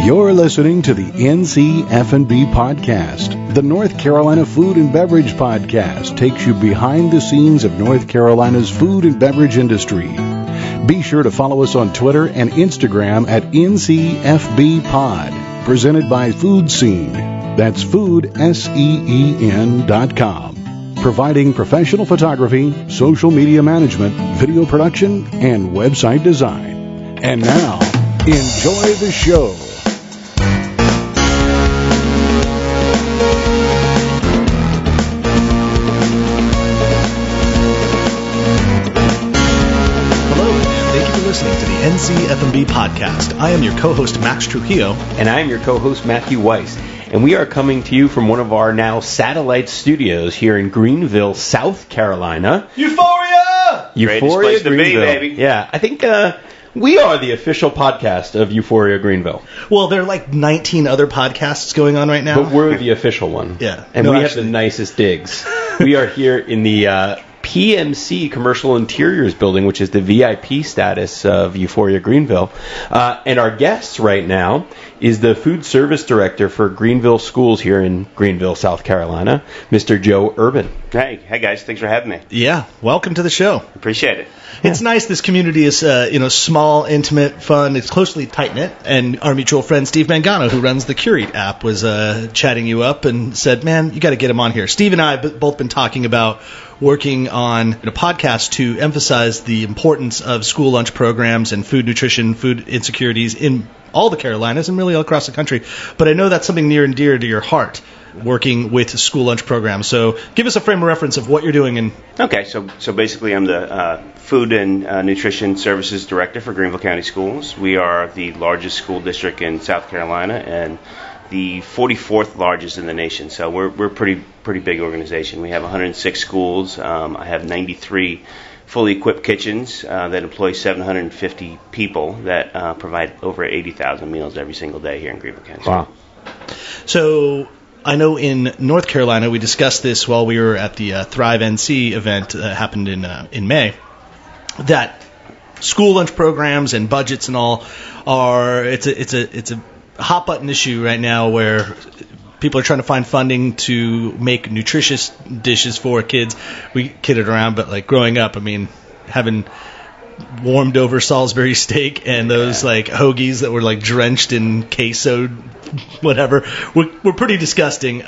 You're listening to the NCF&B podcast. The North Carolina Food and Beverage Podcast takes you behind the scenes of North Carolina's food and beverage industry. Be sure to follow us on Twitter and Instagram at NCFBpod, presented by Food Scene. That's foodscene.com, providing professional photography, social media management, video production, and website design. And now, enjoy the show. Listening to the NCF&B podcast. I am your co-host, Max Trujillo. And I am your co-host, Matthew Weiss. And we are coming to you from one of our now satellite studios here in Greenville, South Carolina. Euphoria! Euphoria, Greenville. Be, baby. Yeah, I think we are the official podcast of Euphoria Greenville. Well, there are like 19 other podcasts going on right now. But we're the official one. Yeah. And we have the nicest digs. We are here in the PMC Commercial Interiors building, which is the VIP status of Euphoria Greenville. And our guest right now is the food service director for Greenville Schools here in Greenville, South Carolina, Mr. Joe Urban. Hey guys, thanks for having me. Yeah, welcome to the show. Appreciate it. It's nice. This community is, small, intimate, fun. It's closely tight-knit. And our mutual friend, Steve Mangano, who runs the Curate app, was chatting you up and said, man, you got to get him on here. Steve and I have both been talking about working on a podcast to emphasize the importance of school lunch programs and food nutrition, food insecurities in all the Carolinas and really all across the country. But I know that's something near and dear to your heart, working with school lunch programs. So give us a frame of reference of what you're doing. Okay, so basically I'm the Food and Nutrition Services Director for Greenville County Schools. We are the largest school district in South Carolina and the 44th largest in the nation. So we're a pretty big organization. We have 106 schools. I have 93 fully equipped kitchens that employ 750 people that provide over 80,000 meals every single day here in Greenville County. Wow. So I know in North Carolina, we discussed this while we were at the Thrive NC event that happened in May, that school lunch programs and budgets and all it's a hot button issue right now where people are trying to find funding to make nutritious dishes for kids. We kidded around, but like growing up, I mean, having warmed over Salisbury steak and those like hoagies that were like drenched in queso, whatever, were pretty disgusting.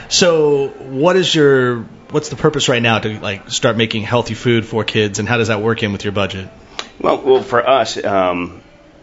So what's the purpose right now to like start making healthy food for kids, and how does that work in with your budget? Well, for us,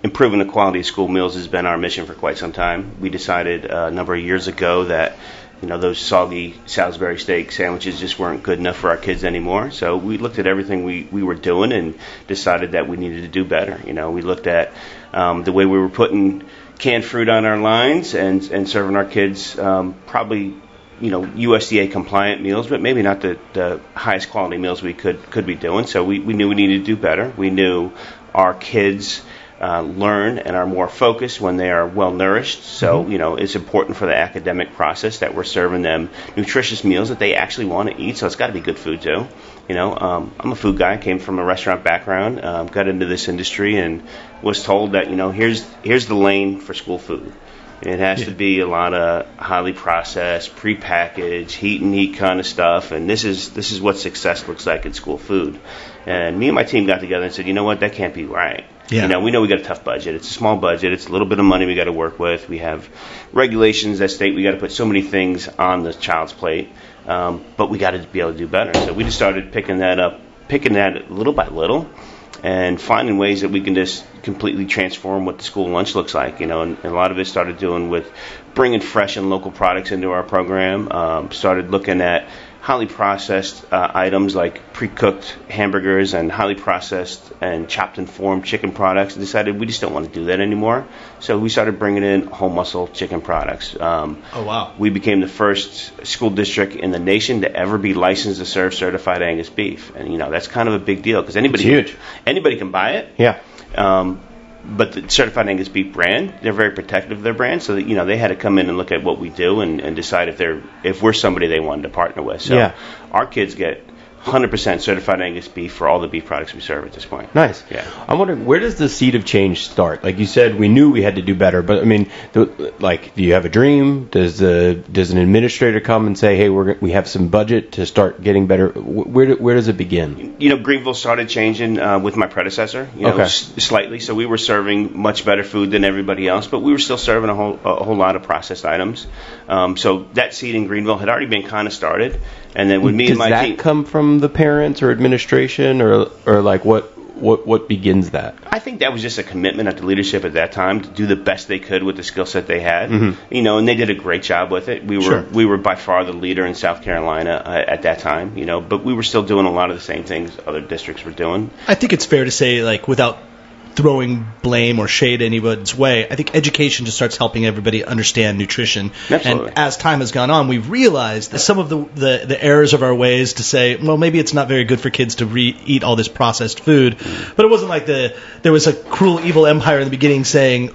improving the quality of school meals has been our mission for quite some time. We decided a number of years ago that those soggy Salisbury steak sandwiches just weren't good enough for our kids anymore. So we looked at everything we were doing and decided that we needed to do better. We looked at the way we were putting canned fruit on our lines and serving our kids probably USDA compliant meals, but maybe not the highest quality meals we could be doing. So we knew we needed to do better. We knew our kids learn and are more focused when they are well nourished. So, it's important for the academic process that we're serving them nutritious meals that they actually want to eat. So it's got to be good food too. I'm a food guy, came from a restaurant background, got into this industry and was told that, here's the lane for school food. It has to be a lot of highly processed, prepackaged, heat and eat kind of stuff, and this is what success looks like in school food. And me and my team got together and said, you know what, that can't be right. Yeah. We know we got a tough budget. It's a small budget. It's a little bit of money we got to work with. We have regulations that state we got to put so many things on the child's plate, but we got to be able to do better. So we just started picking that little by little, and finding ways that we can just completely transform what the school lunch looks like, and a lot of it started doing with bringing fresh and local products into our program, started looking at highly processed items like pre-cooked hamburgers and highly processed and chopped and formed chicken products, and decided we just don't want to do that anymore. So we started bringing in whole muscle chicken products. Oh, wow. We became the first school district in the nation to ever be licensed to serve certified Angus beef. And, that's kind of a big deal because anybody can buy it. Yeah. But the certified Angus beef brand, they're very protective of their brand, so that, they had to come in and look at what we do and decide if we're somebody they wanted to partner with. So our kids get 100% certified Angus beef for all the beef products we serve at this point. Nice. Yeah. I'm wondering, where does the seed of change start? Like you said, we knew we had to do better, but I mean, do you have a dream? Does an administrator come and say, hey, we have some budget to start getting better? Where does it begin? Greenville started changing with my predecessor, slightly. So we were serving much better food than everybody else, but we were still serving a whole lot of processed items. So that seed in Greenville had already been kind of started. And then when me and my team... Does that come from the parents or administration, or like what begins that? I think that was just a commitment at the leadership at that time to do the best they could with the skill set they had. Mm-hmm. And they did a great job with it. We were by far the leader in South Carolina at that time, but we were still doing a lot of the same things other districts were doing. I think it's fair to say, like, without throwing blame or shade anybody's way, I think education just starts helping everybody understand nutrition. Absolutely. And as time has gone on, we've realized that some of the errors of our ways to say, well, maybe it's not very good for kids to eat all this processed food. But it wasn't like there was a cruel, evil empire in the beginning saying,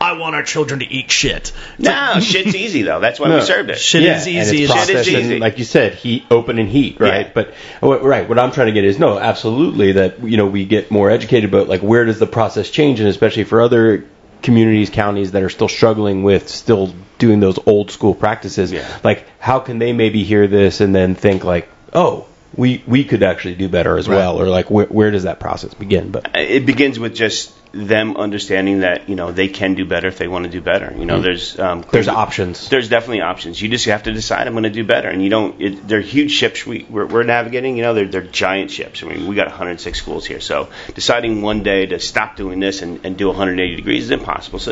I want our children to eat shit. No, shit's easy, though. That's why we served it. Shit is easy. Shit is easy. Like you said, open and heat, right? Yeah. But what I'm trying to get is, no, absolutely, that we get more educated, but like, where does the process change? And especially for other communities, counties that are still struggling with still doing those old school practices, like, how can they maybe hear this and then think like, oh, we could actually do better as well, or like, where does that process begin? But it begins with just them understanding that they can do better if they want to do better. There's options. There's definitely options. You just have to decide, I'm going to do better, and they're huge ships we're navigating. They're giant ships. I mean, we got 106 schools here, so deciding one day to stop doing this and do 180 degrees is impossible. So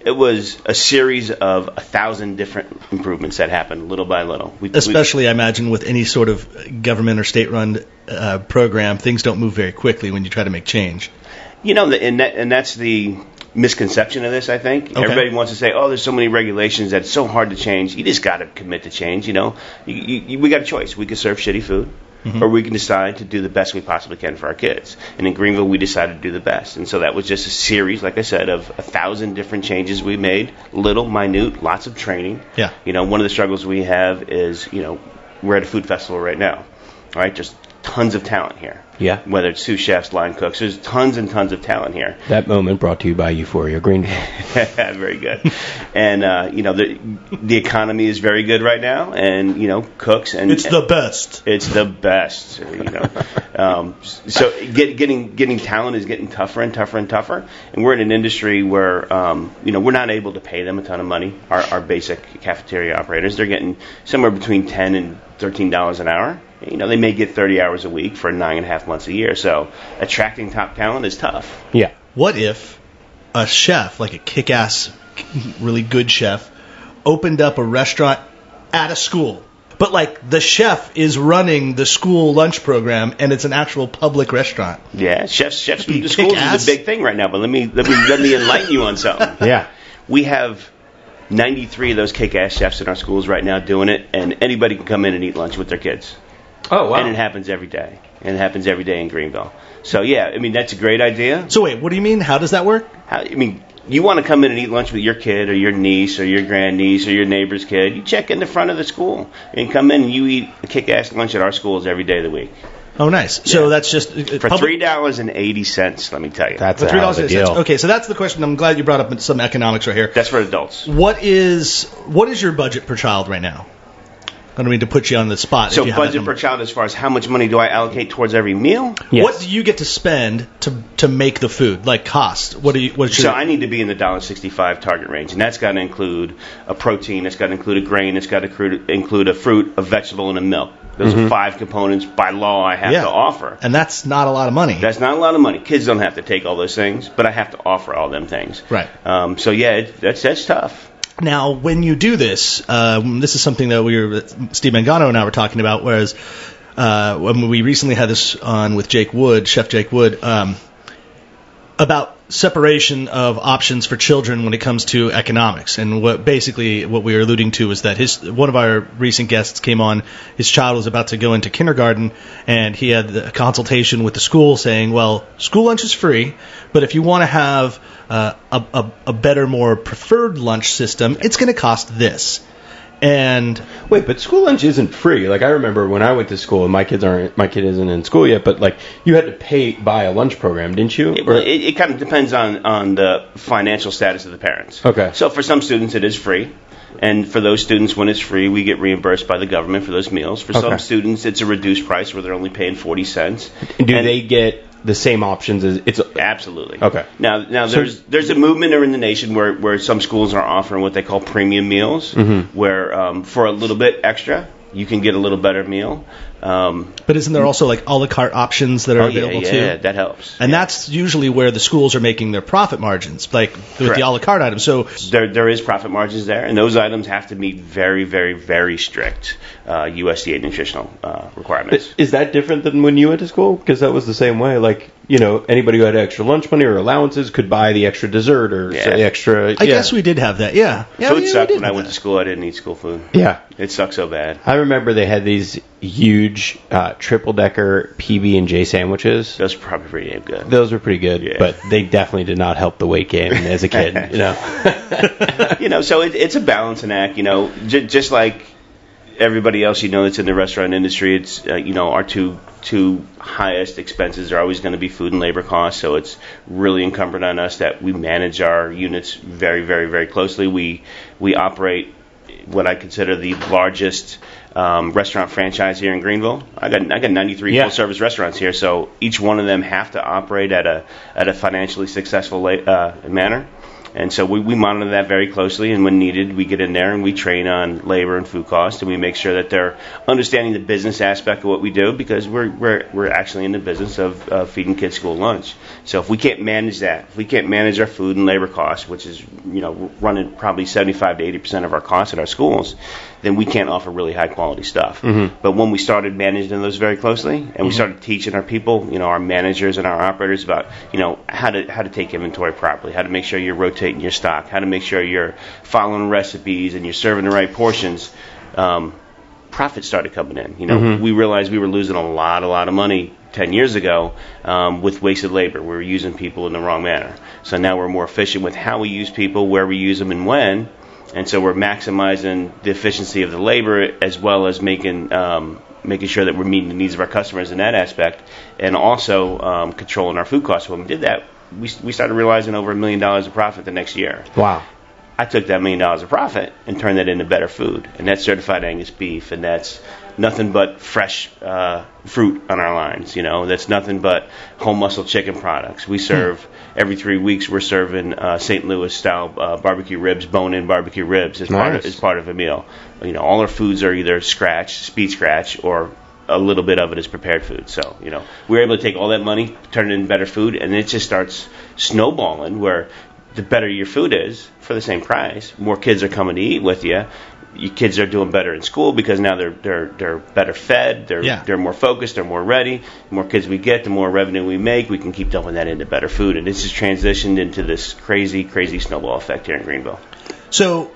it was a series of 1,000 different improvements that happened little by little. Especially, I imagine, with any sort of government or state-run program, things don't move very quickly when you try to make change. And that's the misconception of this, I think. Okay. Everybody wants to say, oh, there's so many regulations that it's so hard to change. You just got to commit to change, we got a choice. We could serve shitty food, or we can decide to do the best we possibly can for our kids. And in Greenville, we decided to do the best. And so that was just a series, like I said, of 1,000 different changes we made, little, minute, lots of training. Yeah. One of the struggles we have is, we're at a food festival right now, right? Just tons of talent here. Yeah. Whether it's sous chefs, line cooks, there's tons and tons of talent here. That moment brought to you by Euphoria, Greenville. Very good. And, the economy is very good right now, and, cooks and... It's the best. It's the best, So getting talent is getting tougher and tougher and tougher. And we're in an industry where, we're not able to pay them a ton of money. Our basic cafeteria operators, they're getting somewhere between $10 and $13 an hour. They may get 30 hours a week for 9.5 months a year. So attracting top talent is tough. Yeah. What if a chef, like a kick-ass, really good chef, opened up a restaurant at a school? But like the chef is running the school lunch program, and it's an actual public restaurant. Yeah, chefs from the schools is a big thing right now. But let me enlighten you on something. Yeah. We have 93 of those kick-ass chefs in our schools right now doing it, and anybody can come in and eat lunch with their kids. Oh, wow. And it happens every day. And it happens every day in Greenville. So, yeah, that's a great idea. So, wait, what do you mean? How does that work? You want to come in and eat lunch with your kid or your niece or your grandniece or your neighbor's kid, you check in the front of the school and come in and you eat a kick-ass lunch at our schools every day of the week. Oh, nice. Yeah. So that's just... For $3.80, let me tell you. That's a hell of a deal. Okay, so that's the question. I'm glad you brought up some economics right here. That's for adults. What is your budget per child right now? I don't mean to put you on the spot. So budget per child as far as how much money do I allocate towards every meal? Yes. What do you get to spend to make the food? Like cost? So I need to be in the $1.65 target range, and that's got to include a protein, it's got to include a grain, it's got to include a fruit, a vegetable, and a milk. Those are 5 components by law I have to offer. And that's not a lot of money. That's not a lot of money. Kids don't have to take all those things, but I have to offer all them things. Right. That's tough. Now, when you do this, this is something that Steve Mangano and I were talking about, whereas when we recently had this on with Chef Jake Wood, about separation of options for children when it comes to economics. And what we were alluding to is that one of our recent guests came on, his child was about to go into kindergarten, and he had a consultation with the school saying, well, school lunch is free, but if you want to have a better, more preferred lunch system, it's going to cost this. And wait, but school lunch isn't free. Like I remember when I went to school, and my kid isn't in school yet, but like you had to buy a lunch program, didn't you? It kind of depends on the financial status of the parents. Okay. So for some students it is free. And for those students, when it's free, we get reimbursed by the government for those meals. For some students, it's a reduced price where they're only paying 40 cents. And they get the same options as it's absolutely okay. Now there's a movement in the nation where some schools are offering what they call premium meals, where for a little bit extra you can get a little better meal. But isn't there also like a la carte options that are available too? Yeah, that helps. And that's usually where the schools are making their profit margins, like with the a la carte items. So there is profit margins there, and those items have to meet very, very, very strict USDA nutritional requirements. Is that different than when you went to school? Because that was the same way. Like, anybody who had extra lunch money or allowances could buy the extra dessert or the extra. I guess we did have that. Yeah. Food sucked when I went to school. I didn't eat school food. Yeah. It sucked so bad. I remember they had these huge triple-decker PB&J sandwiches. Those were probably pretty damn good. Those were pretty good, but they definitely did not help the weight gain as a kid. So it's a balancing act. Just like everybody else, that's in the restaurant industry. It's our two highest expenses are always going to be food and labor costs. So it's really incumbent on us that we manage our units very, very, very closely. We operate what I consider the largest restaurant franchise here in Greenville. I got 93 full service restaurants here, so each one of them have to operate at a financially successful manner. And so we monitor that very closely, and when needed, we get in there and we train on labor and food costs, and we make sure that they're understanding the business aspect of what we do, because we're actually in the business of feeding kids school lunch. So if we can't manage that, if we can't manage our food and labor costs, which is running probably 75 to 80% of our costs at our schools, then we can't offer really high quality stuff. But when we started managing those very closely, and we started teaching our people, our managers and our operators about how to take inventory properly, how to make sure you're rotating your stock, how to make sure you're following recipes and you're serving the right portions, profit started coming in. We realized we were losing a lot of money 10 years ago with wasted labor. We were using people in the wrong manner. So now we're more efficient with how we use people, where we use them, and when. And so we're maximizing the efficiency of the labor, as well as making sure that we're meeting the needs of our customers in that aspect, and also controlling our food costs. When we did that, we started realizing over $1 million of profit the next year. Wow. I took that $1 million of profit and turned that into better food, and that's certified Angus beef, and that's nothing but fresh fruit on our lines. That's nothing but whole muscle chicken products. We serve every 3 weeks. We're serving St. Louis style barbecue ribs, bone-in barbecue ribs as part of a meal. All our foods are either speed scratch, or a little bit of it is prepared food. So we're able to take all that money, turn it into better food, and it just starts snowballing, where the better your food is for the same price, more kids are coming to eat with you. Your kids are doing better in school because now they're better fed, they're more focused, they're more ready. The more kids we get, the more revenue we make. We can keep dumping that into better food, and this has transitioned into this crazy snowball effect here in Greenville. So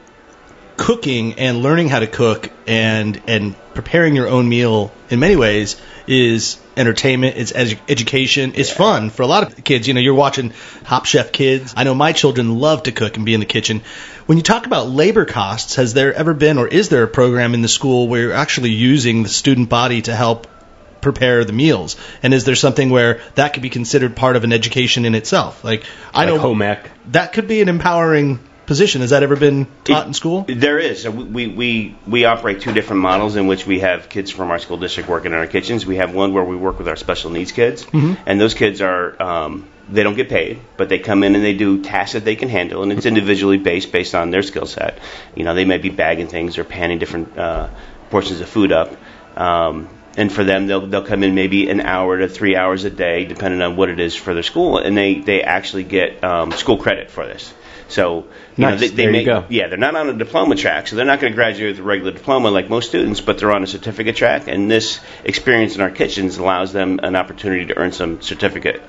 cooking and learning how to cook and preparing your own meal in many ways is entertainment, it's education, it's fun for a lot of kids. You're watching Top Chef Kids. I know my children love to cook and be in the kitchen. When you talk about labor costs, has there ever been, or is there a program in the school where you're actually using the student body to help prepare the meals? And is there something where that could be considered part of an education in itself? I know home ec. That could be an empowering position. Has that ever been taught in school? There is. We operate two different models in which we have kids from our school district working in our kitchens. We have one where we work with our special needs kids, and those kids are they don't get paid, but they come in and they do tasks that they can handle, and it's individually based on their skill set. They may be bagging things or panning different portions of food up. And for them, they'll come in maybe an hour to 3 hours a day, depending on what it is for their school, and they actually get school credit for this. So they're not on a diploma track, so they're not going to graduate with a regular diploma like most students, but they're on a certificate track, and this experience in our kitchens allows them an opportunity to earn some certificate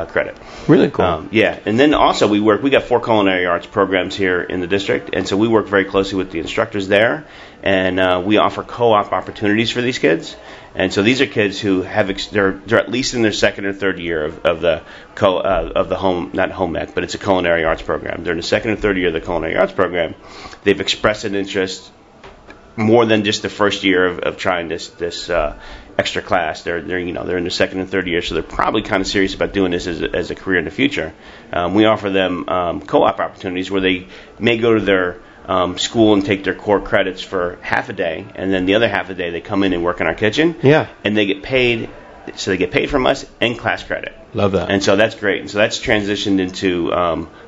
credit. Really cool. And then also we got 4 culinary arts programs here in the district, and so we work very closely with the instructors there, and we offer co-op opportunities for these kids. And so these are kids who they're at least in their second or third year of the not home ec, but it's a culinary arts program. They're in the second or third year of the culinary arts program. They've expressed an interest more than just the first year of trying this extra class. They're in the second and third year, so they're probably kind of serious about doing this as a career in the future. We offer them co-op opportunities where they may go to their school and take their core credits for half a day, and then the other half of the day they come in and work in our kitchen. Yeah. And they get paid. So they get paid from us and class credit. Love that. And so that's great. And so that's transitioned into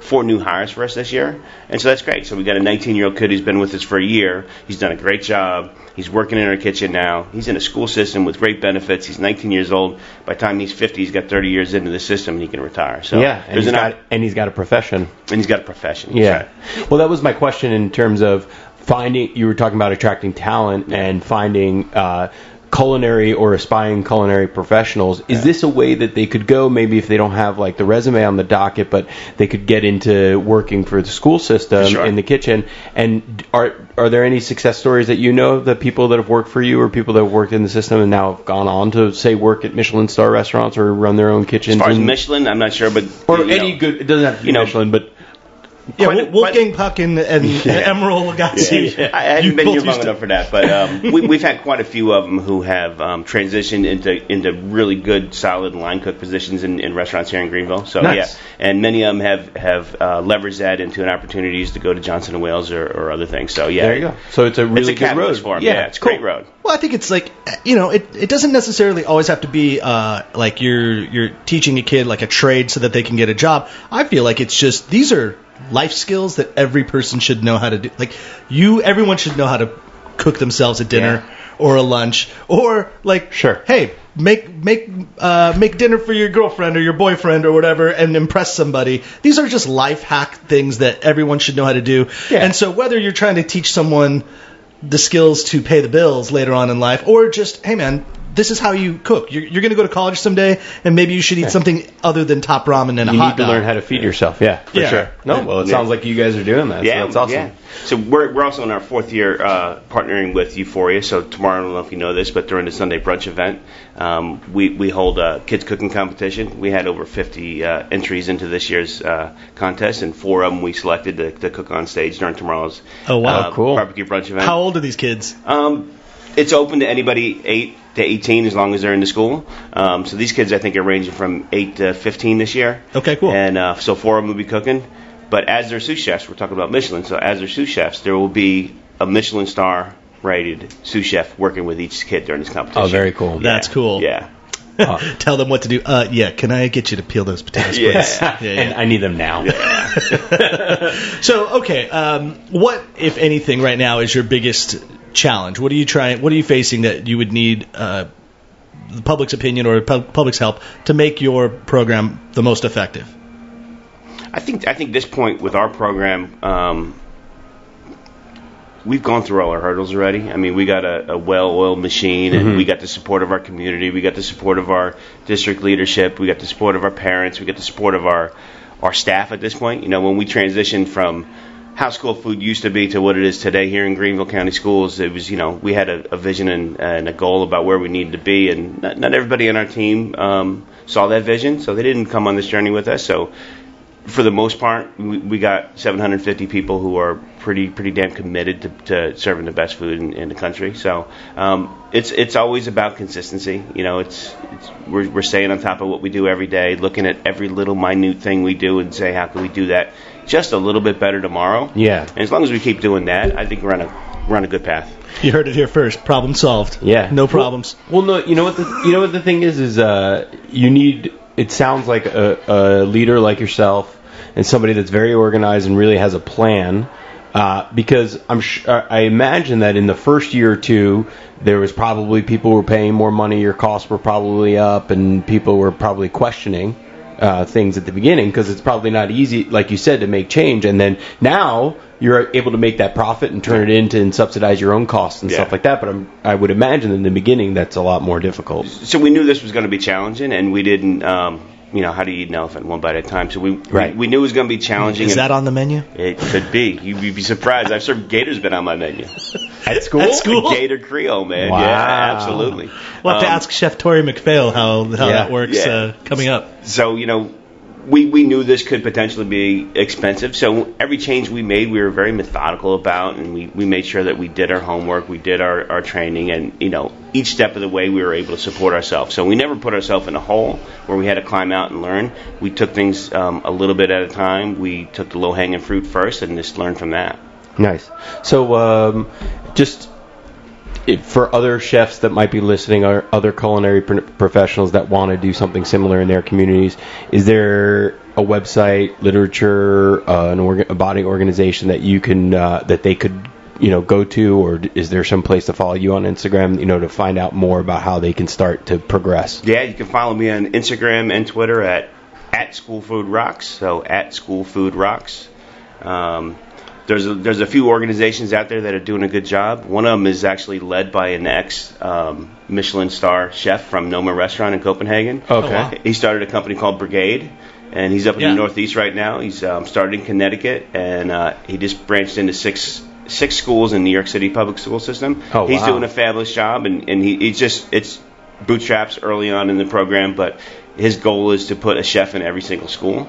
4 new hires for us this year. And so that's great. So we got a 19-year-old kid who's been with us for a year. He's done a great job. He's working in our kitchen now. He's in a school system with great benefits. He's 19 years old. By the time he's 50, he's got 30 years into the system and he can retire. So yeah, and he's got a profession. And he's got a profession. Yeah. Right. Well, that was my question in terms of finding. You were talking about attracting talent and finding culinary or aspiring culinary professionals. Is this a way that they could go, maybe if they don't have like the resume on the docket, but they could get into working for the school system in the kitchen? And are there any success stories that you know, the people that have worked for you or people that have worked in the system and now have gone on to, say, work at Michelin star restaurants or run their own kitchens? As far as Michelin, I'm not sure, but or any good. It doesn't have to be Michelin, but. Yeah, Wolfgang Puck and Emerald Lagasse. Yeah. I hadn't been here long enough for that, but we've had quite a few of them who have transitioned into really good, solid line cook positions in restaurants here in Greenville. So nice. Yeah, and many of them have leveraged that into an opportunities to go to Johnson & Wales or other things. So yeah, there you go. So it's a really good road for them. Yeah, it's a great road. Well, I think it's like, it doesn't necessarily always have to be like you're teaching a kid like a trade so that they can get a job. I feel like it's just these are life skills that every person should know how to do. Like everyone should know how to cook themselves a dinner or a lunch, or like, hey, make dinner for your girlfriend or your boyfriend or whatever and impress somebody. These are just life hack things that everyone should know how to do. Yeah. And so whether you're trying to teach someone the skills to pay the bills later on in life, or just, hey man, this is how you cook. You're going to go to college someday, and maybe you should eat something other than top ramen and a hot dog. You need to learn how to feed yourself. Yeah, for sure. No, well, it sounds like you guys are doing that. Yeah, so that's awesome. Yeah. So we're also in our 4th year partnering with Euphoria. So tomorrow, I don't know if you know this, but during the Sunday brunch event, we hold a kids cooking competition. We had over 50 entries into this year's contest, and 4 of them we selected to cook on stage during tomorrow's cool barbecue brunch event. How old are these kids? It's open to anybody 8 to 18 as long as they're in the school. So these kids, I think, are ranging from 8 to 15 this year. Okay, cool. And so 4 of them will be cooking. But as their sous chefs, we're talking about Michelin, so as their sous chefs, there will be a Michelin star rated sous chef working with each kid during this competition. Oh, very cool. That's cool. Yeah. Tell them what to do. Can I get you to peel those potatoes, please? Yeah. And I need them now. Yeah. So, okay, what, if anything, right now is your biggest challenge? What are you facing that you would need the public's opinion or public's help to make your program the most effective? I think this point with our program, we've gone through all our hurdles already. I mean, we got a well-oiled machine, and we got the support of our community. We got the support of our district leadership. We got the support of our parents. We got the support of our staff at this point. When we transitioned from how school food used to be to what it is today here in Greenville County Schools, it was, we had a vision and a goal about where we needed to be, and not everybody on our team saw that vision, so they didn't come on this journey with us. So for the most part, we got 750 people who are pretty damn committed to serving the best food in the country. So it's always about consistency. We're staying on top of what we do every day, looking at every little minute thing we do and say, how can we do that just a little bit better tomorrow? Yeah. And as long as we keep doing that, I think we're on a good path. You heard it here first. Problem solved. Yeah. No problems. Well, no. You know what the thing is you need. It sounds like a leader like yourself and somebody that's very organized and really has a plan. Because I imagine that in the first year or two, there was probably people who were paying more money, your costs were probably up, and people were probably questioning things at the beginning, because it's probably not easy, like you said, to make change. And then now you're able to make that profit and turn it into and subsidize your own costs and stuff like that. But I would imagine in the beginning that's a lot more difficult. So we knew this was going to be challenging, and we didn't. How do you eat an elephant one bite at a time? So we knew it was going to be challenging. Is that on the menu? It could be. You'd be surprised. I've served Gator's been on my menu. At school? At school? Gator Creole, man. Wow. Yeah, absolutely. We'll have to ask Chef Tori McPhail how that works coming up. So, we knew this could potentially be expensive. So every change we made, we were very methodical about, and we made sure that we did our homework, we did our training, and each step of the way we were able to support ourselves. So we never put ourselves in a hole where we had to climb out and learn. We took things a little bit at a time. We took the low-hanging fruit first and just learned from that. Nice. So for other chefs that might be listening, or other culinary professionals that want to do something similar in their communities, is there a website, literature, a body organization that you can that they could go to, or is there some place to follow you on Instagram, to find out more about how they can start to progress? Yeah, you can follow me on Instagram and Twitter at School Food Rocks. So at School Food Rocks. There's a few organizations out there that are doing a good job. One of them is actually led by an ex-Michelin star chef from Noma Restaurant in Copenhagen. Okay. Oh, wow. He started a company called Brigade, and he's up in the Northeast right now. He's started in Connecticut, and he just branched into six schools in New York City public school system. Oh, he's wow. doing a fabulous job, and it's bootstraps early on in the program, but his goal is to put a chef in every single school.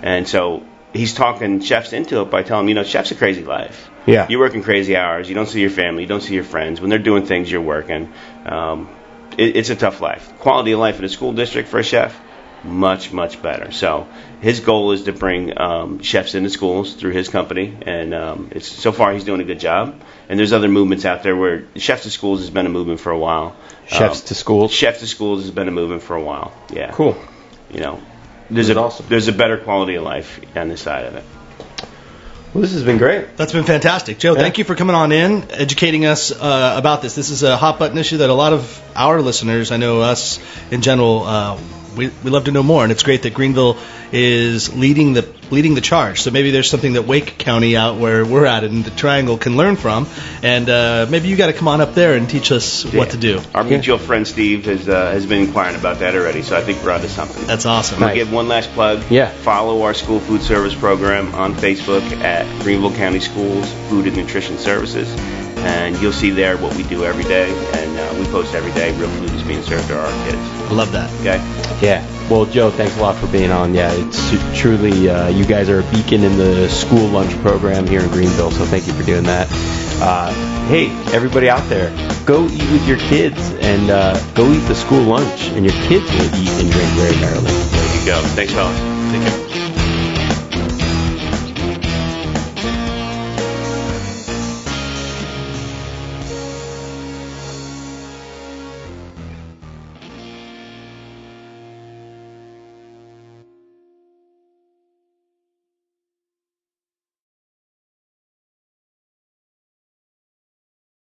And so he's talking chefs into it by telling them, chef's a crazy life. Yeah. You're working crazy hours. You don't see your family. You don't see your friends. When they're doing things, you're working. It's a tough life. Quality of life in a school district for a chef, much, much better. So his goal is to bring chefs into schools through his company, and so far he's doing a good job. And there's other movements out there where Chefs to Schools has been a movement for a while. Chefs to Schools? Chefs to Schools has been a movement for a while, yeah. Cool. There's a better quality of life on this side of it. Well, this has been great. That's been fantastic. Joe, thank you for coming on in, educating us about this. This is a hot-button issue that a lot of our listeners, I know us in general, we love to know more, and it's great that Greenville is leading the charge. So maybe there's something that Wake County out where we're at in the Triangle can learn from, and maybe you got to come on up there and teach us what to do. Our mutual friend Steve has been inquiring about that already, so I think we're onto something. That's awesome. I'll give one last plug. Yeah. Follow our school food service program on Facebook at Greenville County Schools Food and Nutrition Services, and you'll see there what we do every day, and we post every day. Real food is being served to our kids. I love that. Okay. Yeah. Well, Joe, thanks a lot for being on. Yeah, it's truly, you guys are a beacon in the school lunch program here in Greenville, so thank you for doing that. Hey, everybody out there, go eat with your kids, and go eat the school lunch, and your kids will eat and drink very merrily. There you go. Thanks, fellas. Take care.